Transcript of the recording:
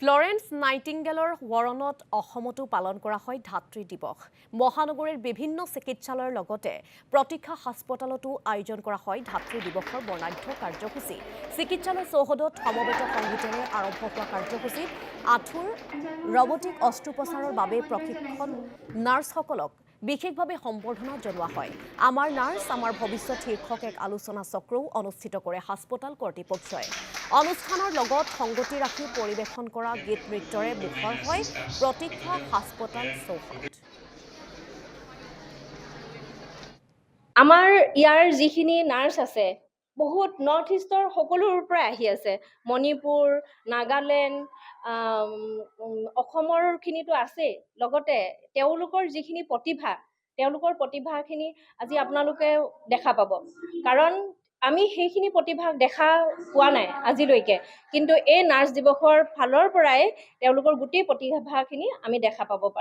Florence নাইটিংগেলৰ ৱৰণত অসমতো পালন কৰা হয় ধাত্ৰী দিৱস। মহানগৰীৰ বিভিন্ন চিকিৎসালয়ৰ লগতে প্ৰতীক্ষা হাস্পতালতো আয়োজন কৰা হয় ধাত্ৰী দিৱসৰ বৰ্ণাঢ্য কাৰ্যসূচী। চিকিৎসালয় চৌহদত সমবেত সংগীতেৰে আৰম্ভ হোৱা কাৰ্যসূচীত আঁঠুৰ ৰবটিক অস্ত্ৰোপচাৰৰ বাবে প্ৰশিক্ষণ নাৰ্ছসকলক বিশেষভাৱে সম্বৰ্ধনা জনোৱা হয়। আমাৰ নাৰ্ছ আমাৰ ভৱিষ্যত শীৰ্ষক এক আলোচনা চক্ৰও অনুষ্ঠিত কৰে হাস্পতাল কৰ্তৃপক্ষই। অনুষ্ঠানৰ লগত সংগতি ৰাখি পৰিৱেশন কৰা গীত নৃত্যৰে মুখৰ হয় প্ৰতীক্ষা হাস্পতাল চৌহদ। আমাৰ ইয়াৰ যিখিনি নাৰ্ছ আছে বহুত নৰ্থ ইষ্টৰ সকলোৰ পৰা আহি আছে। মণিপুৰ, নাগালেণ্ড, অসমৰখিনিতো আছেই। লগতে তেওঁলোকৰ যিখিনি প্ৰতিভা, তেওঁলোকৰ প্ৰতিভাখিনি আজি আপোনালোকে দেখা পাব। কাৰণ আমি সেইখিনি প্ৰতিভাক দেখা পোৱা নাই আজিলৈকে, কিন্তু এই নাৰ্ছ দিৱসৰ ফালৰ পৰাই তেওঁলোকৰ গোটেই প্ৰতিভাখিনি আমি দেখা পাব পাৰোঁ।